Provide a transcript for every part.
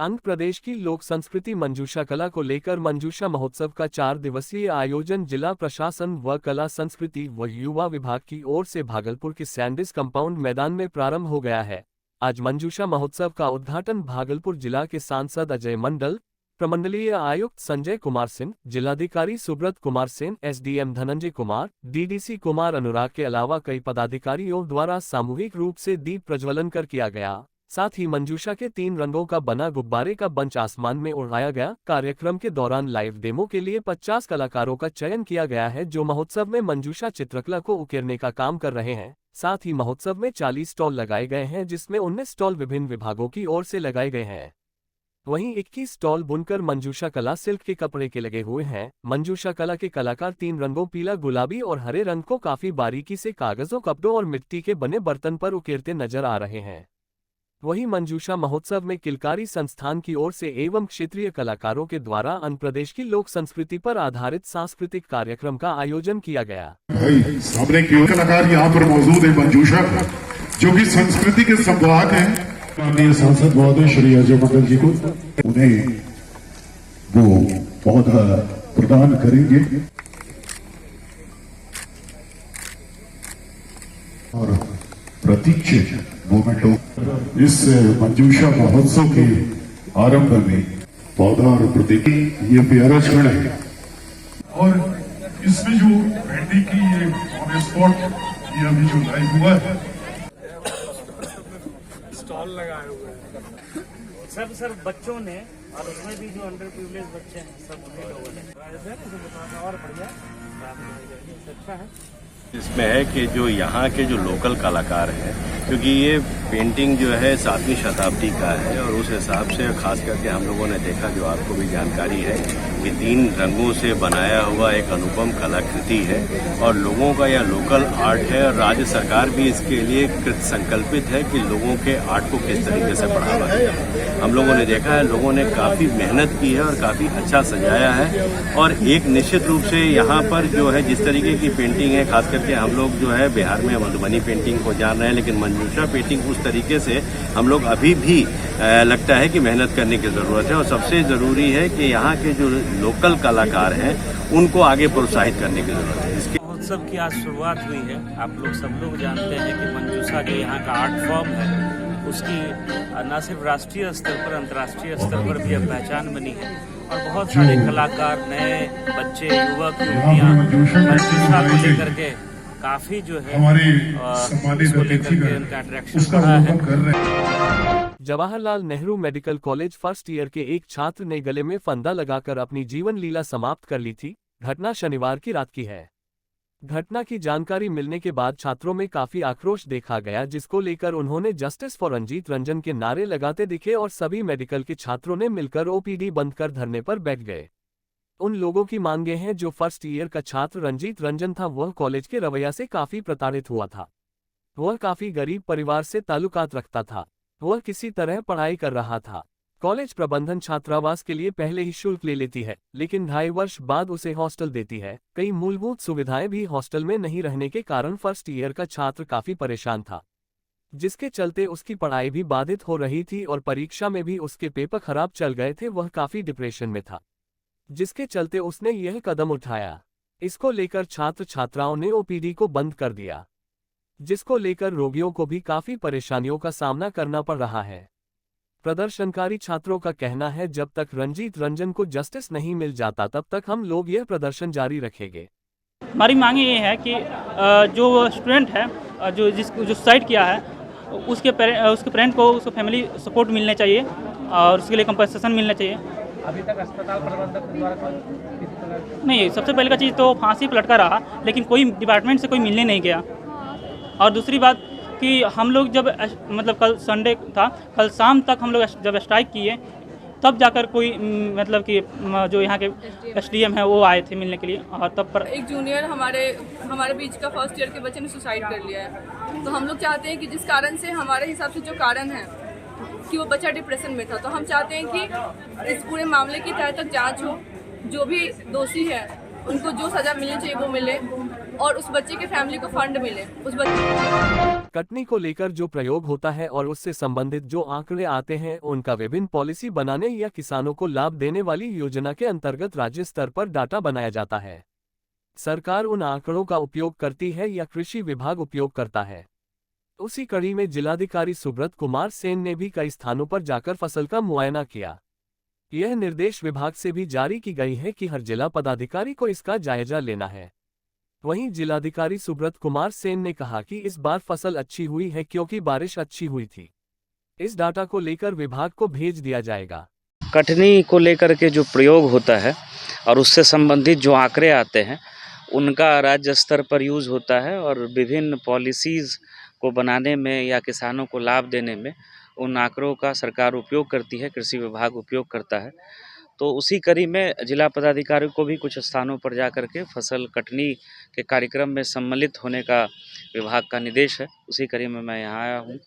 आंध्र प्रदेश की लोक संस्कृति मंजूषा कला को लेकर मंजूषा महोत्सव का 4 दिवसीय आयोजन जिला प्रशासन व कला संस्कृति व युवा विभाग की ओर से भागलपुर के सैंडिस कंपाउंड मैदान में प्रारंभ हो गया है। आज मंजूषा महोत्सव का उद्घाटन भागलपुर जिला के सांसद अजय मंडल, प्रमंडलीय आयुक्त संजय कुमार सिंह, जिलाधिकारी सुब्रत कुमार सेन, एसडीएम धनंजय कुमार, डीडीसी कुमार अनुराग के अलावा कई पदाधिकारियों द्वारा सामूहिक रूप से दीप प्रज्वलन कर किया गया। साथ ही मंजूषा के 3 रंगों का बना गुब्बारे का बंच आसमान में उड़ाया गया। कार्यक्रम के दौरान लाइव डेमो के लिए 50 कलाकारों का चयन किया गया है, जो महोत्सव में मंजूषा चित्रकला को उकेरने का काम कर रहे हैं। साथ ही महोत्सव में 40 स्टॉल लगाए गए हैं, जिसमें 19 स्टॉल विभिन्न विभागों की ओर से लगाए गए हैं। वहीं 21 स्टॉल बुनकर मंजूषा कला सिल्क के कपड़े के लगे हुए हैं। मंजूषा कला के कलाकार 3 रंगों पीला, गुलाबी और हरे रंग को काफी बारीकी से कागजों, कपड़ों और मिट्टी के बने बर्तन पर उकेरते नजर आ रहे हैं। वहीं मंजूषा महोत्सव में किलकारी संस्थान की ओर से एवं क्षेत्रीय कलाकारों के द्वारा आंध्र प्रदेश की लोक संस्कृति पर आधारित सांस्कृतिक कार्यक्रम का आयोजन किया गया। सामने की कलाकार यहाँ पर मौजूद है मंजूषा, जो कि संस्कृति के संवाहक हैं। माननीय सांसद महोदय श्री अजय मंडल जी को उन्हें वो पौधा प्रदान करेंगे और प्रतीक्षित मोमेंटों इस मंजूषा महोत्सव के आरंभ में पौधा और प्रतीकी ये प्यारा क्षण है। और इसमें जो पेंटिंग की ये ऑन स्पॉट ये अभी जो लाइव हुआ है, स्टॉल लगाए हुए हैं सर बच्चों ने, और उसमें भी जो अंडर प्रिविलेज बच्चे हैं सब लोगों ने और बढ़िया अच्छा है। इसमें है कि जो यहाँ के जो लोकल कलाकार हैं, क्योंकि ये पेंटिंग जो है 7वीं शताब्दी का है और उस हिसाब से खास करके हम लोगों ने देखा, जो आपको भी जानकारी है, कि 3 रंगों से बनाया हुआ एक अनुपम कलाकृति है और लोगों का यह लोकल आर्ट है। और राज्य सरकार भी इसके लिए कृत संकल्पित है कि लोगों के आर्ट को किस तरीके से बढ़ावा दें। हम लोगों ने देखा है, लोगों ने काफ़ी मेहनत की है और काफ़ी अच्छा सजाया है। और एक निश्चित रूप से यहाँ पर जो है जिस तरीके की पेंटिंग है, खास करके हम लोग जो है बिहार में मधुबनी पेंटिंग को जान रहे हैं, लेकिन मंजूषा पेंटिंग उस तरीके से हम लोग अभी भी लगता है कि मेहनत करने की ज़रूरत है। और सबसे ज़रूरी है कि यहाँ के जो लोकल कलाकार हैं उनको आगे प्रोत्साहित करने की ज़रूरत है। इसके महोत्सव की आज शुरुआत हुई है। आप लोग सब लोग जानते हैं कि मंजूषा जो यहाँ का आर्ट फॉर्म है, उसकी न सिर्फ राष्ट्रीय स्तर पर, अंतर्राष्ट्रीय स्तर पर भी अब पहचान बनी है। और बहुत सारे कलाकार, नए बच्चे, युवक युवतियाँ मंजूषा को लेकर के काफी जो है इसको लेकर के उनका अट्रैक्शन बढ़ा है। Jawaharlal Nehru medical college first year के एक छात्र ने गले में फंदा लगाकर अपनी जीवन लीला समाप्त कर ली थी। घटना शनिवार की रात की है। घटना की जानकारी मिलने के बाद छात्रों में काफी आक्रोश देखा गया, जिसको लेकर उन्होंने जस्टिस फॉर रंजीत रंजन के नारे लगाते दिखे और सभी मेडिकल के छात्रों ने मिलकर ओपीडी बंद कर धरने पर बैठ गए। उन लोगों की मांगे हैं जो फर्स्ट ईयर का छात्र रंजीत रंजन था, वह कॉलेज के रवैया से काफी प्रताड़ित हुआ था। वह काफी गरीब परिवार से ताल्लुकात रखता था। वह किसी तरह पढ़ाई कर रहा था। कॉलेज प्रबंधन छात्रावास के लिए पहले ही शुल्क ले लेती है, लेकिन 2.5 वर्ष बाद उसे हॉस्टल देती है। कई मूलभूत सुविधाएं भी हॉस्टल में नहीं रहने के कारण फर्स्ट ईयर का छात्र काफी परेशान था, जिसके चलते उसकी पढ़ाई भी बाधित हो रही थी और परीक्षा में भी उसके पेपर खराब चल गए थे। वह काफी डिप्रेशन में था, जिसके चलते उसने यह कदम उठाया। इसको लेकर छात्र छात्राओं ने ओपीडी को बंद कर दिया, जिसको लेकर रोगियों को भी काफी परेशानियों का सामना करना पड़ रहा है। प्रदर्शनकारी छात्रों का कहना है, जब तक रंजीत रंजन को जस्टिस नहीं मिल जाता तब तक हम लोग यह प्रदर्शन जारी रखेंगे। हमारी मांग ये है कि जो स्टूडेंट है जो सुसाइड किया है, उसके पेरेंट को, उसको फैमिली सपोर्ट मिलना चाहिए और उसके लिए कंपनसेशन मिलना चाहिए। अभी तक अस्पताल प्रबंधक द्वारा नहीं, सबसे पहले का चीज़ तो फांसी पर लटका रहा, लेकिन कोई डिपार्टमेंट से कोई मिलने नहीं गया। और दूसरी बात कि हम लोग जब मतलब कल संडे था, कल शाम तक हम लोग जब स्ट्राइक किए, तब जाकर कोई मतलब कि जो यहाँ के एसडीएम है वो आए थे मिलने के लिए। और तब पर एक जूनियर हमारे बीच का फर्स्ट ईयर के बच्चे ने सुसाइड कर लिया है। तो हम लोग चाहते हैं कि जिस कारण से, हमारे हिसाब से जो कारण है कि वो बच्चा डिप्रेशन में था, तो हम चाहते हैं कि इस पूरे मामले की तह तक जांच हो। जो भी दोषी है उनको जो सज़ा मिलनी चाहिए वो मिले और उस बच्चे के फैमिली को फंड मिले। उस बच्चे कटनी को लेकर जो प्रयोग होता है और उससे संबंधित जो आंकड़े आते हैं उनका विभिन्न पॉलिसी बनाने या किसानों को लाभ देने वाली योजना के अंतर्गत राज्य स्तर पर डाटा बनाया जाता है। सरकार उन आंकड़ों का उपयोग करती है या कृषि विभाग उपयोग करता है। उसी कड़ी में जिलाधिकारी सुब्रत कुमार सेन ने भी कई स्थानों पर जाकर फसल का मुआयना किया। यह निर्देश विभाग से भी जारी की गई है कि हर जिला पदाधिकारी को इसका जायजा लेना है। वहीं जिलाधिकारी सुब्रत कुमार सेन ने कहा कि इस बार फसल अच्छी हुई है क्योंकि बारिश अच्छी हुई थी। इस डाटा को लेकर विभाग को भेज दिया जाएगा। कटनी को लेकर के जो प्रयोग होता है और उससे संबंधित जो आंकड़े आते हैं उनका राज्य स्तर पर यूज़ होता है और विभिन्न पॉलिसीज़ को बनाने में या किसानों को लाभ देने में उन आंकड़ों का सरकार उपयोग करती है, कृषि विभाग उपयोग करता है। तो उसी कड़ी में जिला पदाधिकारी को भी कुछ स्थानों पर जाकर के फसल कटनी के कार्यक्रम में सम्मिलित होने का विभाग का निर्देश है। उसी कड़ी में मैं यहाँ आया हूँ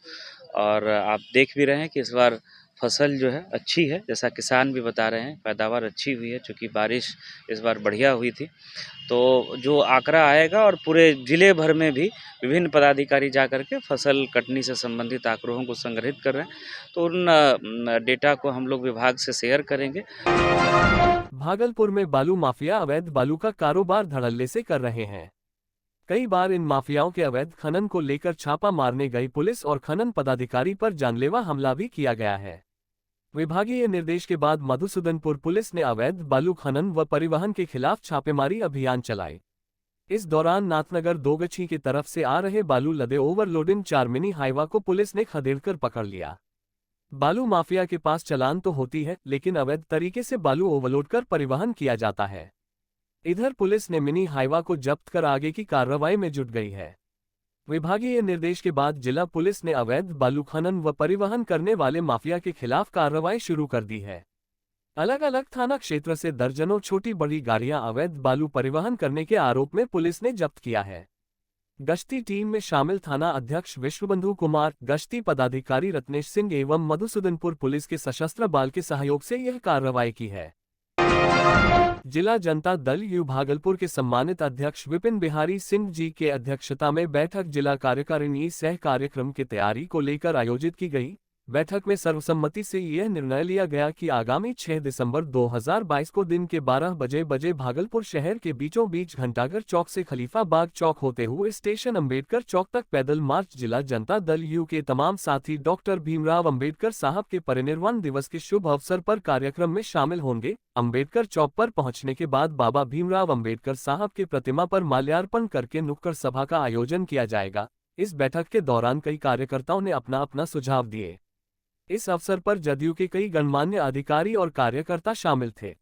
और आप देख भी रहे हैं कि इस बार फसल जो है अच्छी है, जैसा किसान भी बता रहे हैं पैदावार अच्छी हुई है क्योंकि बारिश इस बार बढ़िया हुई थी। तो जो आंकड़ा आएगा और पूरे ज़िले भर में भी विभिन्न पदाधिकारी जाकर के फसल कटनी से संबंधित आंकड़ों को संग्रहित कर रहे हैं, तो उन डेटा को हम लोग विभाग से शेयर करेंगे। भागलपुर में बालू माफिया अवैध बालू का कारोबार धड़ल्ले से कर रहे हैं। कई बार इन माफियाओं के अवैध खनन को लेकर छापा मारने गई पुलिस और खनन पदाधिकारी पर जानलेवा हमला भी किया गया है। विभागीय निर्देश के बाद मधुसूदनपुर पुलिस ने अवैध बालू खनन व परिवहन के खिलाफ छापेमारी अभियान चलाए। इस दौरान नाथनगर दोगछी की तरफ से आ रहे बालू लदे ओवरलोडिंग 4 मिनी हाइवा को पुलिस ने खदेड़कर पकड़ लिया। बालू माफिया के पास चालान तो होती है, लेकिन अवैध तरीके से बालू ओवरलोड कर परिवहन किया जाता है। इधर पुलिस ने मिनी हाइवा को जब्त कर आगे की कार्रवाई में जुट गई है। विभागीय निर्देश के बाद जिला पुलिस ने अवैध बालू खनन व परिवहन करने वाले माफिया के खिलाफ कार्रवाई शुरू कर दी है। अलग अलग थाना क्षेत्र से दर्जनों छोटी बड़ी गाड़ियां अवैध बालू परिवहन करने के आरोप में पुलिस ने जब्त किया है। गश्ती टीम में शामिल थाना अध्यक्ष विश्वबंधु कुमार, गश्ती पदाधिकारी रत्नेश सिंह एवं मधुसूदनपुर पुलिस के सशस्त्र बल के सहयोग से यह कार्रवाई की है। जिला जनता दल यू भागलपुर के सम्मानित अध्यक्ष विपिन बिहारी सिंह जी के अध्यक्षता में बैठक जिला कार्यकारिणी सह कार्यक्रम की तैयारी को लेकर आयोजित की गई। बैठक में सर्वसम्मति से यह निर्णय लिया गया कि आगामी 6 दिसंबर 2022 को दिन के 12 बजे भागलपुर शहर के बीचों बीच घंटाघर चौक से खलीफा बाग चौक होते हुए स्टेशन अंबेडकर चौक तक पैदल मार्च जिला जनता दल यू के तमाम साथी डॉक्टर भीमराव अंबेडकर साहब के परिनिर्वाण दिवस के शुभ अवसर पर कार्यक्रम में शामिल होंगे। अंबेडकर चौक पर पहुंचने के बाद बाबा भीमराव अंबेडकर साहब की प्रतिमा पर माल्यार्पण करके नुक्कड़ सभा का आयोजन किया जाएगा। इस बैठक के दौरान कई कार्यकर्ताओं ने अपना अपना सुझाव दिए। इस अवसर पर जदयू के कई गणमान्य अधिकारी और कार्यकर्ता शामिल थे।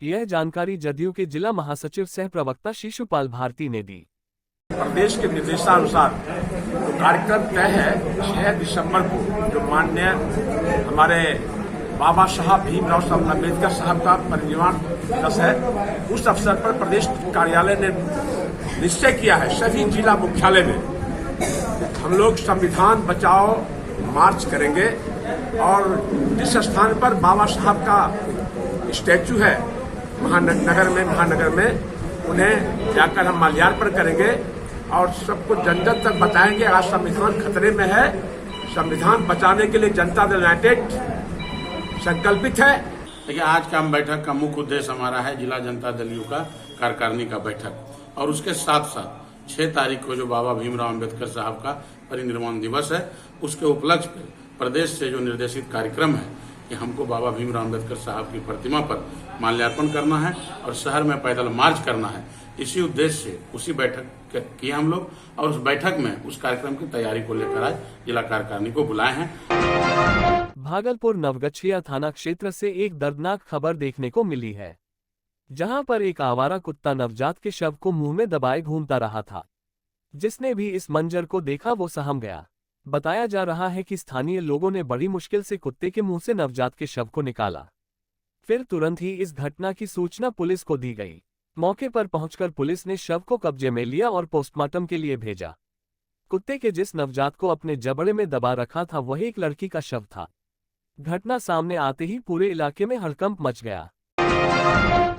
यह जानकारी जदयू के जिला महासचिव सह प्रवक्ता शिशुपाल भारती ने दी। प्रदेश के निर्देशानुसार जो कार्यक्रम तय है 6 दिसंबर को, जो माननीय हमारे बाबा साहब भीमराव अम्बेडकर साहब का परिनिर्वाण दिवस है, उस अवसर पर प्रदेश कार्यालय ने निश्चय किया है सभी जिला मुख्यालय में हम लोग संविधान बचाओ मार्च करेंगे और जिस स्थान पर बाबा साहब का स्टैचू है महानगर में उन्हें जाकर हम माल्यार्पण करेंगे और सबको जन जन तक बताएंगे आज संविधान खतरे में है, संविधान बचाने के लिए जनता दल यूनाइटेड संकल्पित है। देखिए, आज का हम बैठक का मुख्य उद्देश्य हमारा है जिला जनता दल यू का कार्यकारिणी का बैठक और उसके साथ साथ 6 तारीख को जो बाबा भीमराव अम्बेडकर साहब का परिनिर्वाण दिवस है, उसके उपलक्ष्य पर प्रदेश से जो निर्देशित कार्यक्रम है कि हमको बाबा भीमराव अम्बेडकर साहब की प्रतिमा पर माल्यार्पण करना है और शहर में पैदल मार्च करना है। इसी उद्देश्य से उसी बैठक की हम लोग और उस बैठक में उस कार्यक्रम की तैयारी को लेकर आज जिला कार्यकारिणी को बुलाए हैं। भागलपुर नवगछिया थाना क्षेत्र से एक दर्दनाक खबर देखने को मिली है, जहां पर एक आवारा कुत्ता नवजात के शव को मुंह में दबाए घूमता रहा था। जिसने भी इस मंजर को देखा वो सहम गया। बताया जा रहा है कि स्थानीय लोगों ने बड़ी मुश्किल से कुत्ते के मुंह से नवजात के शव को निकाला। फिर तुरंत ही इस घटना की सूचना पुलिस को दी गई। मौके पर पहुंचकर पुलिस ने शव को कब्जे में लिया और पोस्टमार्टम के लिए भेजा। कुत्ते के जिस नवजात को अपने जबड़े में दबा रखा था वह एक लड़की का शव था। घटना सामने आते ही पूरे इलाके में हड़कंप मच गया।